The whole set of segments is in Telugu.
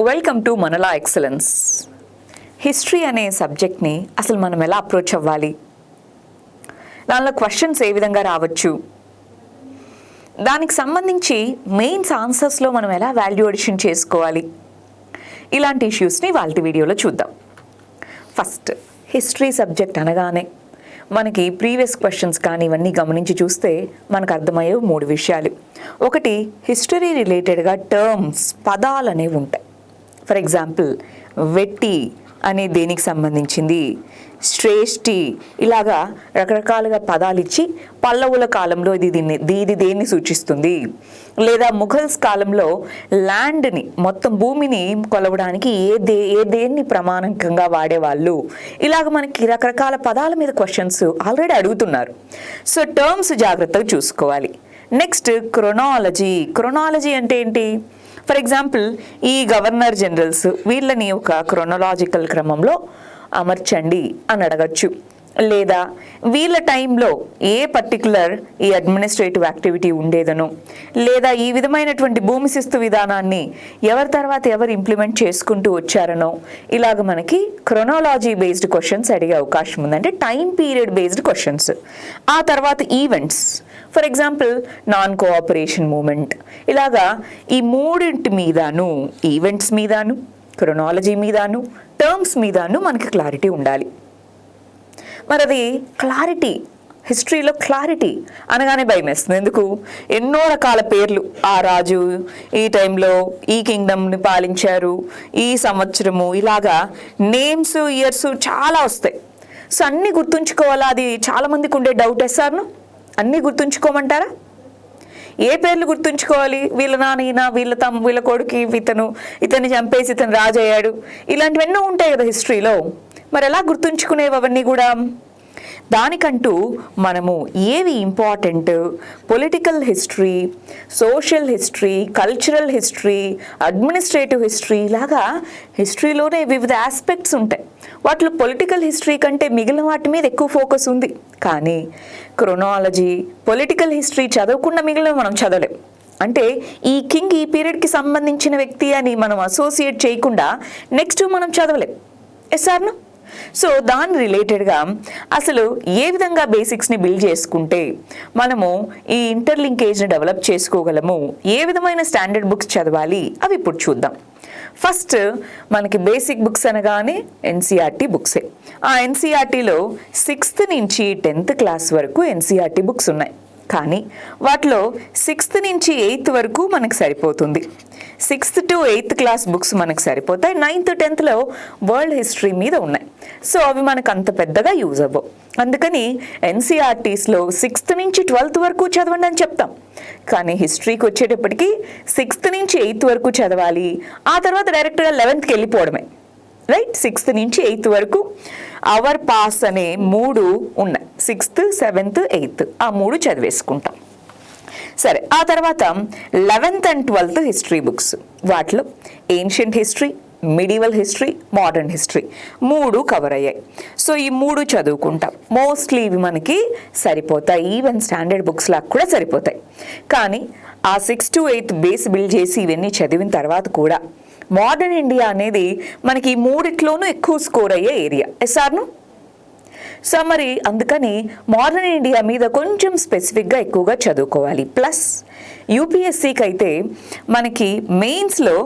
వెల్కమ్ టు మనలా ఎక్సలెన్స్. హిస్టరీ అనే సబ్జెక్ట్ని అసలు మనం ఎలా అప్రోచ్ అవ్వాలి, దానిలో క్వశ్చన్స్ ఏ విధంగా రావచ్చు, దానికి సంబంధించి మెయిన్స్ ఆన్సర్స్లో మనం ఎలా వాల్యూ అడిషన్ చేసుకోవాలి, ఇలాంటి ఇష్యూస్ని వాళ్ళ వీడియోలో చూద్దాం. ఫస్ట్, హిస్టరీ సబ్జెక్ట్ అనగానే మనకి ప్రీవియస్ క్వశ్చన్స్ కానీ ఇవన్నీ గమనించి చూస్తే మనకు అర్థమయ్యే 3 విషయాలు. ఒకటి, హిస్టరీ రిలేటెడ్గా టర్మ్స్, పదాలు అనేవి ఉంటాయి. ఫర్ ఎగ్జాంపుల్, వెట్టి అనే దేనికి సంబంధించింది, శ్రేష్ఠి, ఇలాగా రకరకాలుగా పదాలు ఇచ్చి పల్లవుల కాలంలో ఇది దేన్ని సూచిస్తుంది, లేదా ముఘల్స్ కాలంలో ల్యాండ్ని, మొత్తం భూమిని కొలవడానికి ఏ దేన్ని ప్రమాణకంగా వాడేవాళ్ళు, ఇలాగ మనకి రకరకాల పదాల మీద క్వశ్చన్స్ ఆల్రెడీ అడుగుతున్నారు. సో టర్మ్స్ జాగ్రత్తగా చూసుకోవాలి. నెక్స్ట్, క్రొనాలజీ అంటే ఏంటి? ఫర్ ఎగ్జాంపుల్, ఈ గవర్నర్ జనరల్స్ వీళ్ళని ఒక క్రొనలాజికల్ క్రమంలో అమర్చండి అని అడగచ్చు. లేదా వీళ్ళ టైంలో ఏ పర్టికులర్ ఈ అడ్మినిస్ట్రేటివ్ యాక్టివిటీ ఉండేదనో, లేదా ఈ విధమైనటువంటి భూమి శిస్తు విధానాన్ని ఎవరి తర్వాత ఎవరు ఇంప్లిమెంట్ చేసుకుంటూ వచ్చారనో, ఇలాగ మనకి క్రొనాలజీ బేస్డ్ క్వశ్చన్స్ అడిగే అవకాశం ఉంది. అంటే టైం పీరియడ్ బేస్డ్ క్వశ్చన్స్. ఆ తర్వాత events, for example non cooperation moment, ఇలాగా ఈ మూడింటి మీదను, ఈవెంట్స్ మీదను, క్రొనాలజీ మీదను, టర్మ్స్ మీదను మనకి క్లారిటీ ఉండాలి. మరి అది క్లారిటీ, హిస్టరీలో క్లారిటీ అనగానే భయం వేస్తుంది. ఎందుకు? ఎన్నో రకాల పేర్లు, ఆ రాజు ఈ టైంలో ఈ కింగ్డమ్ని పాలించారు, ఈ సంవత్సరము, ఇలాగా నేమ్స్, ఇయర్స్ చాలా వస్తాయి. సో అన్నీ గుర్తుంచుకోవాలా? అది చాలామందికి ఉండే డౌట్. సార్ను అన్నీ గుర్తుంచుకోమంటారా? ఏ పేర్లు గుర్తుంచుకోవాలి? వీళ్ళ నాన్న ఈయన, వీళ్ళ కొడుకు ఇతన్ని చంపేసి ఇతను రాజు అయ్యాడు, ఇలాంటివన్నీ ఉంటాయి కదా హిస్టరీలో. మరి ఎలా గుర్తుంచుకునేవి అవన్నీ కూడా? దానికంటూ మనము ఏవి important, political history, social history, cultural history, administrative history, ఇలాగా హిస్టరీలోనే వివిధ ఆస్పెక్ట్స్ ఉంటాయి. వాటిలో పొలిటికల్ హిస్టరీ కంటే మిగిలిన వాటి మీద ఎక్కువ ఫోకస్ ఉంది. కానీ క్రొనాలజీ, పొలిటికల్ హిస్టరీ చదవకుండా మిగిలిన మనం చదవలేం. అంటే ఈ కింగ్ ఈ పీరియడ్కి సంబంధించిన వ్యక్తి అని మనం అసోసియేట్ చేయకుండా నెక్స్ట్ మనం చదవలేం. సార్ను సో దాని రిలేటెడ్గా అసలు ఏ విధంగా బేసిక్స్ని బిల్డ్ చేసుకుంటే మనము ఈ ఇంటర్లింకేజ్ని డెవలప్ చేసుకోగలము, ఏ విధమైన స్టాండర్డ్ బుక్స్ చదవాలి, అవి ఇప్పుడు చూద్దాం. ఫస్ట్, మనకి బేసిక్ బుక్స్ అనగానే ఎన్సీఆర్టీ బుక్సే. ఆ ఎన్సీఆర్టీలో 6th నుంచి 10th క్లాస్ వరకు ఎన్సీఆర్టీ బుక్స్ ఉన్నాయి. కానీ వాటిలో 6th నుంచి 8th వరకు మనకు సరిపోతుంది. 6th to 8th class books మనకు సరిపోతాయి. 9th 10thలో వరల్డ్ హిస్టరీ మీద ఉన్నాయి. సో అవి మనకు అంత పెద్దగా యూజ్ అవ్వవు. అందుకని ఎన్సీఆర్టీస్లో 6th నుంచి 12th వరకు చదవండి అని చెప్తాం. కానీ హిస్టరీకి వచ్చేటప్పటికి 6th నుంచి 8th వరకు చదవాలి. ఆ తర్వాత డైరెక్ట్గా 11thకి వెళ్ళిపోవడమే. రైట్? 6th నుంచి 8th వరకు అవర్ పాస్ అనే 3 ఉన్నాయి. 6th, 7th, 8th ఆ 3 చదివేసుకుంటాం. సరే, ఆ తర్వాత 11th and 12th history books, వాటిలో ancient history, medieval history, modern history 3 cover అయ్యాయి. సో ఈ 3 చదువుకుంటాం. మోస్ట్లీ ఇవి మనకి సరిపోతాయి, ఈవెన్ స్టాండర్డ్ బుక్స్ లాగా కూడా సరిపోతాయి. కానీ ఆ 6th to 8th base build చేసి ఇవన్నీ చదివిన తర్వాత కూడా మోడర్న్ ఇండియా అనేది మనకి ఈ 3 ఎక్కువ స్కోర్ అయ్యే ఏరియా. సార్ను సో మరి అందుకని మోడర్న్ ఇండియా మీద కొంచెం స్పెసిఫిక్గా ఎక్కువగా చదువుకోవాలి. ప్లస్ యూపీఎస్సీకి అయితే మనకి మెయిన్స్లో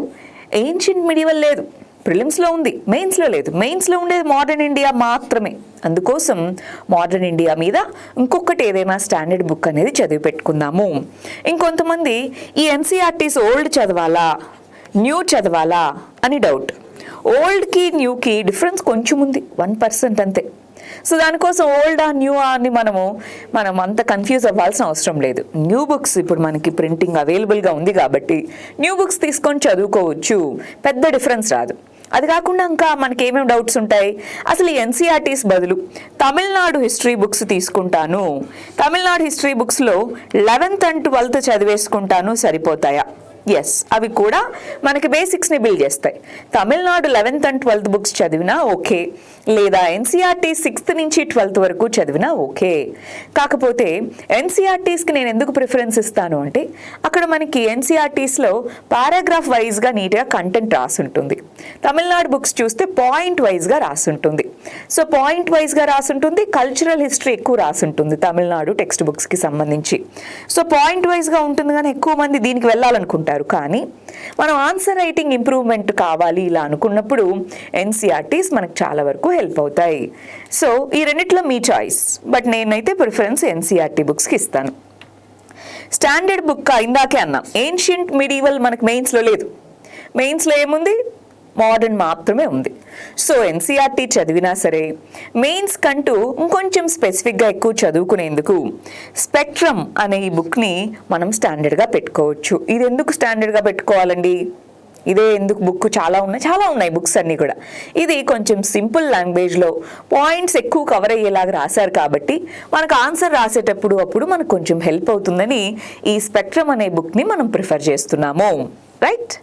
ఏన్షియంట్ మిడివల్ లేదు, ప్రిలిమ్స్లో ఉంది, మెయిన్స్లో లేదు. మెయిన్స్లో ఉండేది మోడర్న్ ఇండియా మాత్రమే. అందుకోసం మోడర్న్ ఇండియా మీద ఇంకొకటి ఏదైనా స్టాండర్డ్ బుక్ అనేది చదివి పెట్టుకుందాము. ఇంకొంతమంది ఈ ఎన్సీఆర్టీస్ ఓల్డ్ చదవాలా, న్యూ చదవాలా అని డౌట్. ఓల్డ్కి న్యూకి డిఫరెన్స్ కొంచెం ఉంది, 1% అంతే. సో దానికోసం ఓల్డా న్యూ అని మనం అంత కన్ఫ్యూజ్ అవ్వాల్సిన అవసరం లేదు. న్యూ బుక్స్ ఇప్పుడు మనకి ప్రింటింగ్ అవైలబుల్గా ఉంది కాబట్టి న్యూ బుక్స్ తీసుకొని చదువుకోవచ్చు, పెద్ద డిఫరెన్స్ రాదు. అది కాకుండా ఇంకా మనకి ఏమేమి డౌట్స్ ఉంటాయి? అసలు ఈ ఎన్సీఆర్టీస్ బదులు తమిళనాడు హిస్టరీ బుక్స్ తీసుకుంటాను, తమిళనాడు హిస్టరీ బుక్స్లో 11th and 12th చదివేసుకుంటాను, సరిపోతాయా? ఎస్, అవి కూడా మనకి బేసిక్స్ని బిల్డ్ చేస్తాయి. Tamil Nadu 11th and 12th books చదివినా ఓకే, లేదా ఎన్సీఆర్టీ 6th నుంచి 12th వరకు చదివినా ఓకే. కాకపోతే ఎన్సీఆర్టీస్కి నేను ఎందుకు ప్రిఫరెన్స్ ఇస్తాను అంటే అక్కడ మనకి ఎన్సీఆర్టీస్లో పారాగ్రాఫ్ వైజ్గా నీట్గా కంటెంట్ రాసుంటుంది. తమిళనాడు బుక్స్ చూస్తే పాయింట్ వైజ్గా రాసుంటుంది. సో పాయింట్ వైజ్గా రాసుంటుంది, కల్చరల్ హిస్టరీ ఎక్కువ రాసుంటుంది తమిళనాడు టెక్స్ట్ బుక్స్కి సంబంధించి. సో పాయింట్ వైజ్గా ఉంటుంది కానీ ఎక్కువ మంది దీనికి వెళ్ళాలనుకుంటారు. కానీ మనం ఆన్సర్ రైటింగ్ ఇంప్రూవ్మెంట్ కావాలి ఇలా అనుకున్నప్పుడు ఎన్సీఆర్టీస్ మనకు చాలా వరకు హెల్ప్ అవుతాయి. సో ఈ రెండిట్లో మీ చాయిస్, బట్ నేనైతే ప్రిఫరెన్స్ ఎన్సీఆర్టీ బుక్స్కి ఇస్తాను. స్టాండర్డ్ బుక్ ఇందాకే అన్నాం, ఏన్షియంట్ మిడీవల్ మనకు మెయిన్స్లో లేదు. మెయిన్స్లో ఏముంది? మోడర్న్ మాత్రమే ఉంది. సో ఎన్సీఆర్టీ చదివినా సరే మెయిన్స్ కంటూ ఇంకొంచెం స్పెసిఫిక్గా ఎక్కువ చదువుకునేందుకు స్పెక్ట్రమ్ అనే ఈ బుక్ని మనం స్టాండర్డ్గా పెట్టుకోవచ్చు. ఇది ఎందుకు స్టాండర్డ్గా పెట్టుకోవాలండి? ఇదే ఎందుకు బుక్ చాలా ఉన్నాయి బుక్స్ అన్నీ కూడా. ఇది కొంచెం సింపుల్ లాంగ్వేజ్లో పాయింట్స్ ఎక్కువ కవర్ అయ్యేలాగా రాశారు కాబట్టి మనకు ఆన్సర్ రాసేటప్పుడు అప్పుడు మనకు కొంచెం హెల్ప్ అవుతుందని ఈ స్పెక్ట్రమ్ అనే బుక్ని మనం ప్రిఫర్ చేస్తున్నాము. రైట్?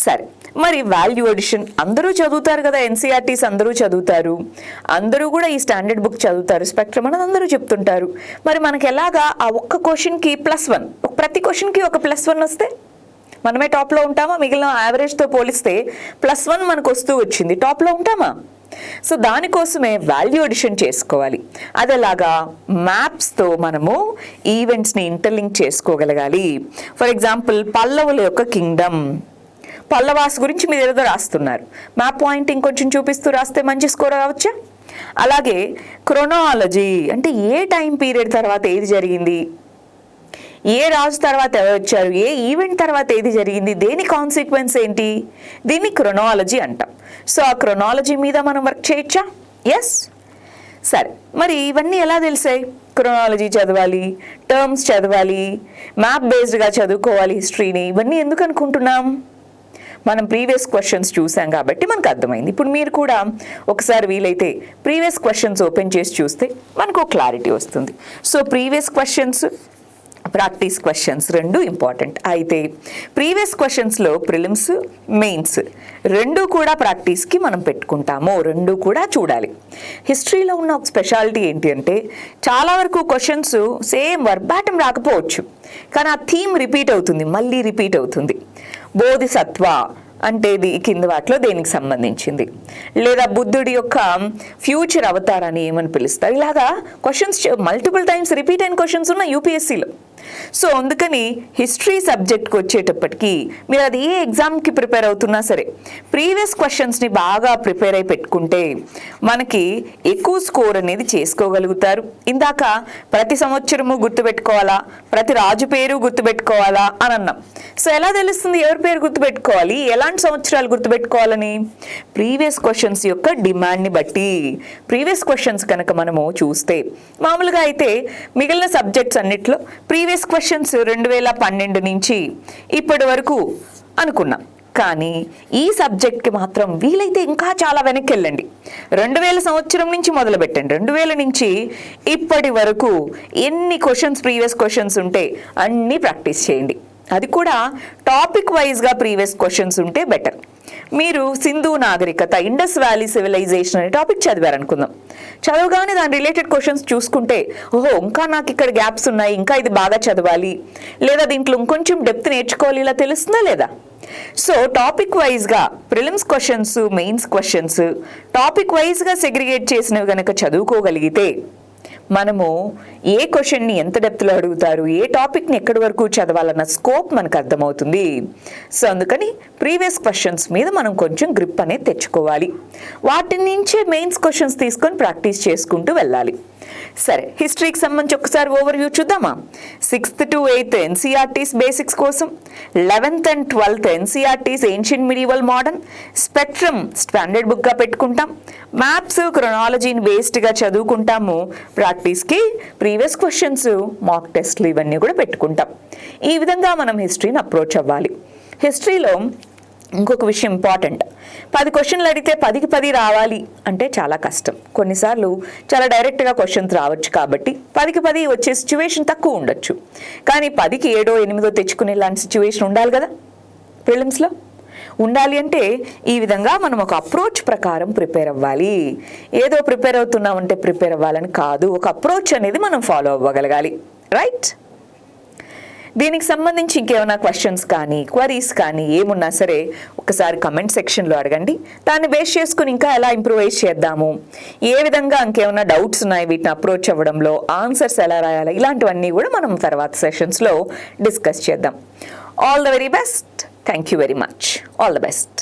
సరే, మరి వాల్యూ ఎడిషన్ అందరూ చదువుతారు కదా, ఎన్సీఆర్టీస్ అందరూ చదువుతారు, అందరూ కూడా ఈ స్టాండర్డ్ బుక్ చదువుతారు, స్పెక్ట్రమ్ అని అందరూ చెప్తుంటారు. మరి మనకి ఎలాగా ఆ ఒక్క క్వశ్చన్కి +1, ప్రతి క్వశ్చన్కి ఒక +1 వస్తే మనమే టాప్లో ఉంటామా? మిగిలిన యావరేజ్తో పోలిస్తే +1 మనకు వస్తూ వచ్చింది, టాప్లో ఉంటామా? సో దానికోసమే వాల్యూ ఎడిషన్ చేసుకోవాలి. అదేలాగా మ్యాప్స్తో మనము ఈవెంట్స్ని ఇంటర్లింక్ చేసుకోగలగాలి. ఫర్ ఎగ్జాంపుల్ పల్లవుల యొక్క కింగ్డమ్, పల్లవాస్ గురించి మీరు ఏదో రాస్తున్నారు, మ్యాప్ పాయింటింగ్ కొంచెం చూపిస్తూ రాస్తే మంచి స్కోర్ రావచ్చా? అలాగే క్రొనాలజీ అంటే ఏ టైం పీరియడ్ తర్వాత ఏది జరిగింది, ఏ రాజు తర్వాత ఎవరు వచ్చారు, ఏ ఈవెంట్ తర్వాత ఏది జరిగింది, దేని కాన్సిక్వెన్స్ ఏంటి, దీన్ని క్రొనాలజీ అంటాం. సో ఆ క్రొనాలజీ మీద మనం వర్క్ చేయొచ్చా? ఎస్. సరే, మరి ఇవన్నీ ఎలా తెలిసాయి? క్రొనాలజీ చదవాలి, టర్మ్స్ చదవాలి, మ్యాప్ బేస్డ్గా చదువుకోవాలి హిస్టరీని. ఇవన్నీ ఎందుకు అనుకుంటున్నాం? మనం ప్రీవియస్ క్వశ్చన్స్ చూసాం కాబట్టి మనకు అర్థమైంది. ఇప్పుడు మీరు కూడా ఒకసారి వీలైతే ప్రీవియస్ క్వశ్చన్స్ ఓపెన్ చేసి చూస్తే మనకు క్లారిటీ వస్తుంది. So previous questions, practice questions రెండు ఇంపార్టెంట్. అయితే ప్రీవియస్ క్వశ్చన్స్లో ప్రిలిమ్స్, మెయిన్స్ రెండు కూడా ప్రాక్టీస్కి మనం పెట్టుకుంటాము, రెండు కూడా చూడాలి. హిస్టరీలో ఉన్న ఒక స్పెషాలిటీ ఏంటి అంటే చాలా వరకు క్వశ్చన్స్ సేమ్ వర్బాటం రాకపోవచ్చు, కానీ ఆ థీమ్ రిపీట్ అవుతుంది, మళ్ళీ రిపీట్ అవుతుంది. బోధిసత్వ అంటే ఇది కింద వాటిలో దేనికి సంబంధించింది, లేదా బుద్ధుడి యొక్క ఫ్యూచర్ అవతారాన్ని ఏమని పిలుస్తారు, ఇలాగా క్వశ్చన్స్ మల్టిపుల్ టైమ్స్ రిపీట్ అయిన క్వశ్చన్స్ ఉన్న యూపీఎస్సీలో. సో అందుకని హిస్టరీ సబ్జెక్ట్కి వచ్చేటప్పటికి మీరు అది ఏ ఎగ్జామ్కి ప్రిపేర్ అవుతున్నా సరే ప్రీవియస్ క్వశ్చన్స్ని బాగా ప్రిపేర్ అయి పెట్టుకుంటే మనకి ఎక్కువ స్కోర్ అనేది చేసుకోగలుగుతారు. ఇందాక ప్రతి సంవత్సరము గుర్తుపెట్టుకోవాలా, ప్రతి రాజు పేరు గుర్తుపెట్టుకోవాలా అని అన్నాం. సో ఎలా తెలుస్తుంది ఎవరి పేరు గుర్తుపెట్టుకోవాలి, ఎలాంటి సంవత్సరాలు గుర్తుపెట్టుకోవాలని? ప్రీవియస్ క్వశ్చన్స్ యొక్క డిమాండ్ని బట్టి. ప్రీవియస్ క్వశ్చన్స్ కనుక మనము చూస్తే మామూలుగా అయితే మిగిలిన సబ్జెక్ట్స్ అన్నిట్లో ప్రీవియస్ క్వశ్చన్స్ 2012 నుంచి ఇప్పటి వరకు అనుకున్నాం, కానీ ఈ సబ్జెక్ట్కి మాత్రం వీలైతే ఇంకా చాలా వెనక్కి వెళ్ళండి. 2000 సంవత్సరం నుంచి మొదలు పెట్టండి, 2000 నుంచి ఇప్పటి వరకు ఎన్ని క్వశ్చన్స్ ప్రీవియస్ క్వశ్చన్స్ ఉంటే అన్నీ ప్రాక్టీస్ చేయండి. అది కూడా టాపిక్ వైజ్గా ప్రీవియస్ క్వశ్చన్స్ ఉంటే బెటర్. మీరు సింధు నాగరికత, ఇండస్ వ్యాలీ సివిలైజేషన్ అనే టాపిక్ చదివారనుకుందాం, చదవగానే దాని రిలేటెడ్ క్వశ్చన్స్ చూసుకుంటే ఓహో ఇంకా నాకు ఇక్కడ గ్యాప్స్ ఉన్నాయి, ఇంకా ఇది బాగా చదవాలి, లేదా దీంట్లో ఇంకొంచెం డెప్త్ నేర్చుకోవాలి, ఇలా తెలుస్తుందా లేదా? సో టాపిక్ వైజ్గా prelims questions, mains questions topic వైజ్గా సెగ్రిగేట్ చేసినవి కనుక చదువుకోగలిగితే మనము ఏ క్వశ్చన్ని ఎంత డెప్త్లో అడుగుతారు, ఏ టాపిక్ని ఎక్కడి వరకు చదవాలన్న స్కోప్ మనకు అర్థమవుతుంది. సో అందుకని ప్రీవియస్ క్వశ్చన్స్ మీద మనం కొంచెం గ్రిప్ అనేది తెచ్చుకోవాలి, వాటి నుంచే మెయిన్స్ క్వశ్చన్స్ తీసుకొని ప్రాక్టీస్ చేసుకుంటూ వెళ్ళాలి. సరే, హిస్టరీకి సంబంధించి ఒకసారి ఓవర్వ్యూ చూద్దామా? 6th to 8th NCERTs basics కోసం, 11th and 12th NCERTs ancient medieval modern, spectrum standard బుక్గా పెట్టుకుంటాం, మ్యాప్స్ క్రొనాలజీని బేస్డ్గా చదువుకుంటాము, ప్రాక్టీస్కి ప్రీవియస్ క్వశ్చన్స్, మాక్ టెస్ట్లు ఇవన్నీ కూడా పెట్టుకుంటాం. ఈ విధంగా మనం హిస్టరీని అప్రోచ్ అవ్వాలి. హిస్టరీలో ఇంకొక విషయం ఇంపార్టెంట్, 10 క్వశ్చన్లు అడిగితే 10కి 10 రావాలి అంటే చాలా కష్టం. కొన్నిసార్లు చాలా డైరెక్ట్గా క్వశ్చన్స్ రావచ్చు కాబట్టి 10కి 10 వచ్చే సిచ్యువేషన్ తక్కువ ఉండొచ్చు. కానీ 10కి 7, 8 తెచ్చుకునే లాంటి సిచ్యువేషన్ ఉండాలి కదా ప్రిలిమ్స్లో. ఉండాలి అంటే ఈ విధంగా మనం ఒక అప్రోచ్ ప్రకారం ప్రిపేర్ అవ్వాలి. ఏదో ప్రిపేర్ అవుతున్నామంటే ప్రిపేర్ అవ్వాలని కాదు, ఒక అప్రోచ్ అనేది మనం ఫాలో అవ్వగలగాలి. రైట్? దీనికి సంబంధించి ఇంకేమైనా క్వశ్చన్స్ కానీ క్వరీస్ కానీ ఏమున్నా సరే ఒకసారి కమెంట్ సెక్షన్లో అడగండి. దాన్ని బేస్ చేసుకుని ఇంకా ఎలా ఇంప్రూవైజ్ చేద్దాము, ఏ విధంగా ఇంకేమైనా డౌట్స్ ఉన్నాయి వీటిని అప్రోచ్ అవ్వడంలో, ఆన్సర్స్ ఎలా రాయాలి, ఇలాంటివన్నీ కూడా మనం తర్వాత సెషన్స్లో డిస్కస్ చేద్దాం. All the very best. Thank you very much. All the best.